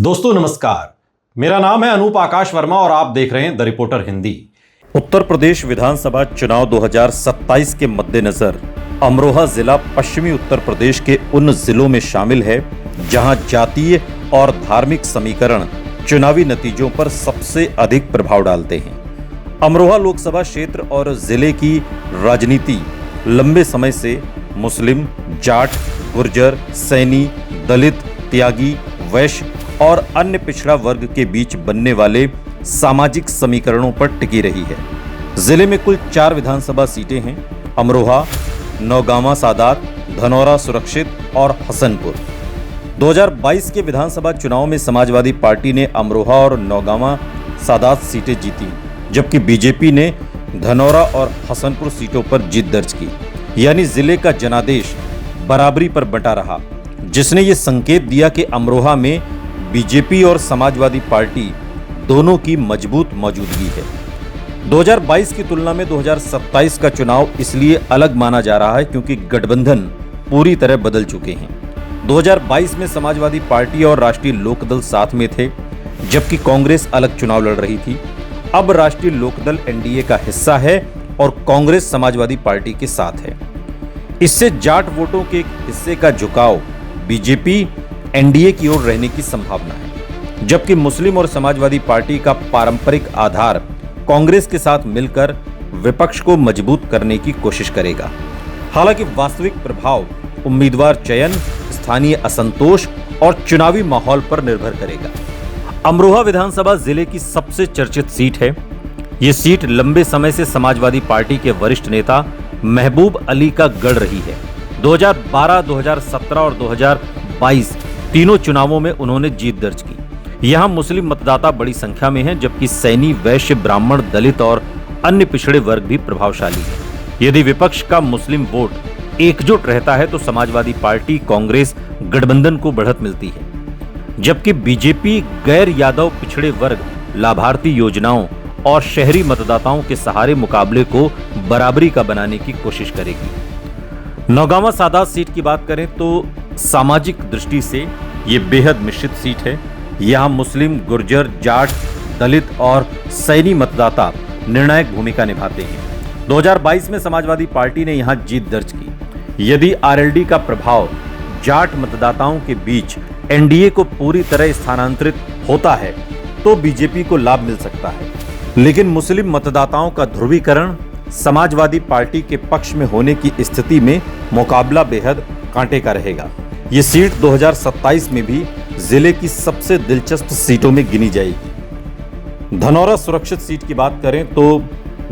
दोस्तों नमस्कार, मेरा नाम है अनूप आकाश वर्मा और आप देख रहे हैं द रिपोर्टर हिंदी। उत्तर प्रदेश विधानसभा चुनाव 2027 के मद्देनजर अमरोहा जिला पश्चिमी उत्तर प्रदेश के उन जिलों में शामिल है जहां जातीय और धार्मिक समीकरण चुनावी नतीजों पर सबसे अधिक प्रभाव डालते हैं। अमरोहा लोकसभा क्षेत्र और जिले की राजनीति लंबे समय से मुस्लिम, जाट, गुर्जर, सैनी, दलित, त्यागी, वैश्य और अन्य पिछड़ा वर्ग के बीच बनने वाले सामाजिक समीकरणों पर टिकी रही है। जिले में कुल 4 विधानसभा सीटें हैं: अमरोहा, नौगांवा सादात, धनौरा सुरक्षित और हसनपुर। 2022 के विधानसभा चुनाव में समाजवादी पार्टी ने अमरोहा और नौगांवा सादात सीटें जीती, जबकि बीजेपी ने धनौरा और हसनपुर सीटों पर जीत दर्ज की। यानी जिले का जनादेश बराबरी पर बंटा रहा, जिसने ये संकेत दिया कि अमरोहा में बीजेपी और समाजवादी पार्टी दोनों की मजबूत मौजूदगी है। 2022 की तुलना में 2027 का चुनाव इसलिए अलग माना जा रहा है क्योंकि गठबंधन पूरी तरह बदल चुके हैं। 2022 में समाजवादी पार्टी और राष्ट्रीय लोकदल साथ में थे, जबकि कांग्रेस अलग चुनाव लड़ रही थी। अब राष्ट्रीय लोकदल एनडीए का हिस्सा है और कांग्रेस समाजवादी पार्टी के साथ है। इससे जाट वोटों के एक हिस्से का झुकाव बीजेपी एनडीए की ओर रहने की संभावना है, जबकि मुस्लिम और समाजवादी पार्टी का पारंपरिक आधार कांग्रेस के साथ मिलकर विपक्ष को मजबूत करने की कोशिश करेगा। हालांकि वास्तविक प्रभाव उम्मीदवार चयन, स्थानीय असंतोष और चुनावी माहौल पर निर्भर करेगा। अमरोहा विधानसभा जिले की सबसे चर्चित सीट है। ये सीट लंबे समय से समाजवादी पार्टी के वरिष्ठ नेता महबूब अली का गढ़ रही है। 2012, 2017 और 2022 तीनों चुनावों में उन्होंने जीत दर्ज की। यहां मुस्लिम मतदाता बड़ी संख्या में हैं, जबकि सैनी, वैश्य, ब्राह्मण, दलित और अन्य पिछड़े वर्ग भी प्रभावशाली हैं। यदि विपक्ष का मुस्लिम वोट एकजुट रहता है तो समाजवादी पार्टी कांग्रेस गठबंधन को बढ़त मिलती है, जबकि बीजेपी गैर यादव पिछड़े वर्ग, लाभार्थी योजनाओं और शहरी मतदाताओं के सहारे मुकाबले को बराबरी का बनाने की कोशिश करेगी। नौगांवा सादात सीट की बात करें तो सामाजिक दृष्टि से ये बेहद मिश्रित सीट है। यहाँ मुस्लिम, गुर्जर, जाट, दलित और सैनी मतदाता निर्णायक भूमिका निभाते हैं। 2022 में समाजवादी पार्टी ने यहाँ जीत दर्ज की। यदि आरएलडी का प्रभाव जाट मतदाताओं के बीच एनडीए को पूरी तरह स्थानांतरित होता है तो बीजेपी को लाभ मिल सकता है, लेकिन मुस्लिम मतदाताओं का ध्रुवीकरण समाजवादी पार्टी के पक्ष में होने की स्थिति में मुकाबला बेहद कांटे का रहेगा। ये सीट 2027 में भी जिले की सबसे दिलचस्प सीटों में गिनी जाएगी। धनौरा सुरक्षित सीट की बात करें तो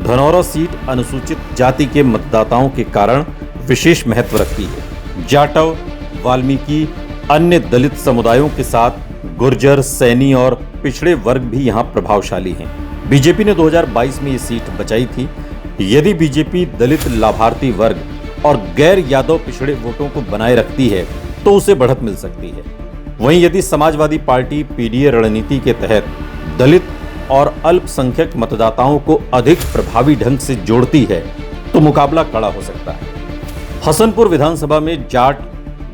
धनौरा सीट अनुसूचित जाति के मतदाताओं के कारण विशेष महत्व रखती है। जाटव, वाल्मीकि, अन्य दलित समुदायों के साथ गुर्जर, सैनी और पिछड़े वर्ग भी यहाँ प्रभावशाली हैं। बीजेपी ने 2022 में ये सीट बचाई थी। यदि बीजेपी दलित, लाभार्थी वर्ग और गैर यादव पिछड़े वोटों को बनाए रखती है तो उसे बढ़त मिल सकती है। वहीं यदि समाजवादी पार्टी पीडीए रणनीति के तहत दलित और अल्पसंख्यक मतदाताओं को अधिक प्रभावी ढंग से जोड़ती है तो मुकाबला कड़ा हो सकता है। हसनपुर विधानसभा में जाट,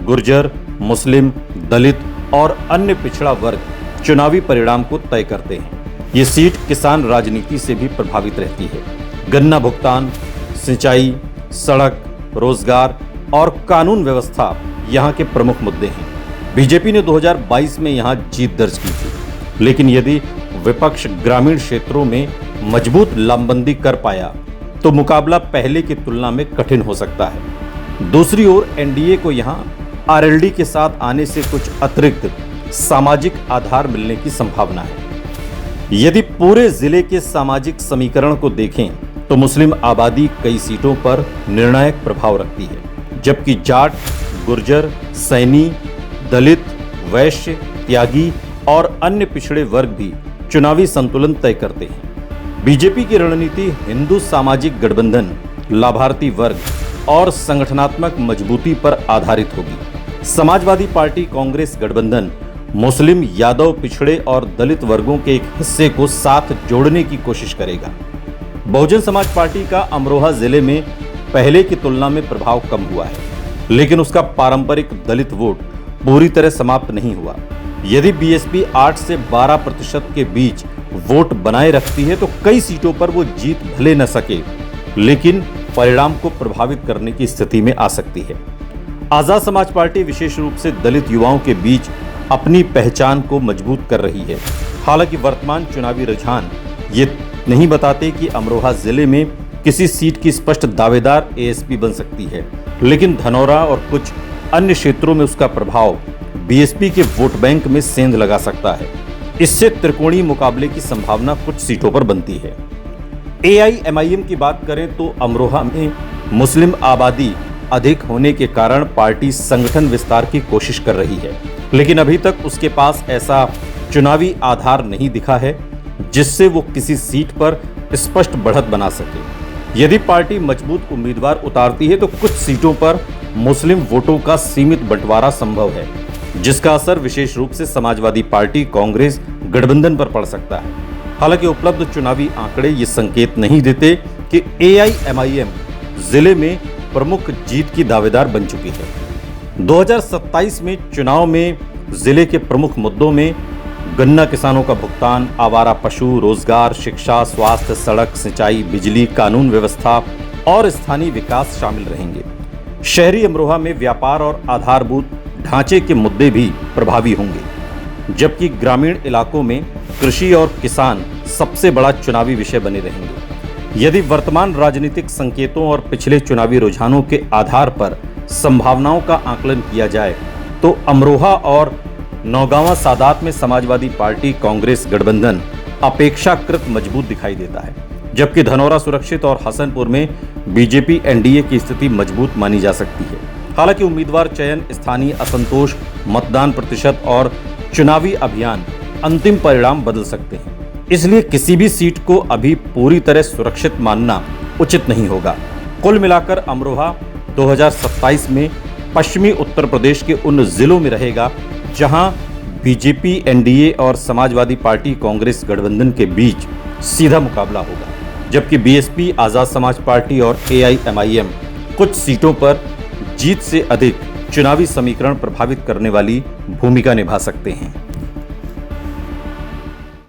गुर्जर, मुस्लिम, दलित और अन्य पिछड़ा वर्ग चुनावी परिणाम को तय करते हैं। ये सीट किसान राजनीति से भी प्रभावित रहती है। गन्ना भुगतान, सिंचाई, सड़क, रोजगार और कानून व्यवस्था यहाँ के प्रमुख मुद्दे हैं। बीजेपी ने 2022 में यहाँ जीत दर्ज की थी, लेकिन यदि विपक्ष ग्रामीण क्षेत्रों में मजबूत लामबंदी कर पाया तो मुकाबला पहले की तुलना में कठिन हो सकता है। दूसरी ओर एनडीए को यहाँ आरएलडी के साथ आने से कुछ अतिरिक्त सामाजिक आधार मिलने की संभावना है। यदि पूरे जिले के सामाजिक समीकरण को देखें तो मुस्लिम आबादी कई सीटों पर निर्णायक प्रभाव रखती है, जबकि जाट, गुर्जर, सैनी, दलित, वैश्य, त्यागी और अन्य पिछड़े वर्ग भी चुनावी संतुलन तय करते हैं। बीजेपी की रणनीति हिंदू सामाजिक गठबंधन, लाभार्थी वर्ग और संगठनात्मक मजबूती पर आधारित होगी। समाजवादी पार्टी कांग्रेस गठबंधन मुस्लिम, यादव, पिछड़े और दलित वर्गों के एक हिस्से को साथ जोड़ने की कोशिश करेगा। बहुजन समाज पार्टी का अमरोहा जिले में पहले की तुलना में प्रभाव कम हुआ है, लेकिन उसका पारंपरिक दलित वोट पूरी तरह समाप्त नहीं हुआ। यदि बीएसपी 8 से 12% के बीच वोट बनाए रखती है तो कई सीटों पर वो जीत भले न सके, लेकिन परिणाम को प्रभावित करने की स्थिति में आ सकती है। आजाद समाज पार्टी विशेष रूप से दलित युवाओं के बीच अपनी पहचान को मजबूत कर रही है। हालांकि वर्तमान चुनावी रुझान ये नहीं बताते कि अमरोहा जिले में किसी सीट की स्पष्ट दावेदार एएसपी बन सकती है, लेकिन धनौरा और कुछ अन्य क्षेत्रों में उसका प्रभाव बीएसपी के वोट बैंक में सेंध लगा सकता है। इससे त्रिकोणीय मुकाबले की संभावना कुछ सीटों पर बनती है। एआईएमआईएम की बात करें तो अमरोहा में मुस्लिम आबादी अधिक होने के कारण पार्टी संगठन विस्तार की कोशिश कर रही है, लेकिन अभी तक उसके पास ऐसा चुनावी आधार नहीं दिखा है जिससे वो किसी सीट पर स्पष्ट बढ़त बना सके। यदि पार्टी मजबूत उम्मीदवार उतारती है तो कुछ सीटों पर मुस्लिम वोटों का सीमित बंटवारा संभव है, जिसका असर विशेष रूप से समाजवादी पार्टी कांग्रेस गठबंधन पर पड़ सकता है। हालांकि उपलब्ध चुनावी आंकड़े ये संकेत नहीं देते कि एआईएमआईएम जिले में प्रमुख जीत की दावेदार बन चुकी है। 2027 में चुनाव में जिले के प्रमुख मुद्दों में गन्ना किसानों का भुगतान, आवारा पशु, रोजगार, शिक्षा, स्वास्थ्य, सड़क, सिंचाई, बिजली, कानून व्यवस्था और स्थानीय विकास शामिल रहेंगे। शहरी अमरोहा में व्यापार और आधारभूत ढांचे के मुद्दे भी प्रभावी होंगे, जबकि ग्रामीण इलाकों में कृषि और किसान सबसे बड़ा चुनावी विषय बने रहेंगे। यदि वर्तमान राजनीतिक संकेतों और पिछले चुनावी रुझानों के आधार पर संभावनाओं का आकलन किया जाए तो अमरोहा और नौगांवा सादात में समाजवादी पार्टी कांग्रेस गठबंधन अपेक्षाकृत मजबूत दिखाई देता है, जबकि धनौरा सुरक्षित और हसनपुर में बीजेपी एनडीए की स्थिति मजबूत मानी जा सकती है। हालांकि उम्मीदवार चयन, स्थानीय असंतोष, मतदान प्रतिशत और चुनावी अभियान अंतिम परिणाम बदल सकते हैं, इसलिए किसी भी सीट को अभी पूरी तरह सुरक्षित मानना उचित नहीं होगा। कुल मिलाकर अमरोहा 2027 में पश्चिमी उत्तर प्रदेश के उन जिलों में रहेगा जहां बीजेपी एनडीए और समाजवादी पार्टी कांग्रेस गठबंधन के बीच सीधा मुकाबला होगा, जबकि बीएसपी, आजाद समाज पार्टी और एआईएमआईएम कुछ सीटों पर जीत से अधिक चुनावी समीकरण प्रभावित करने वाली भूमिका निभा सकते हैं।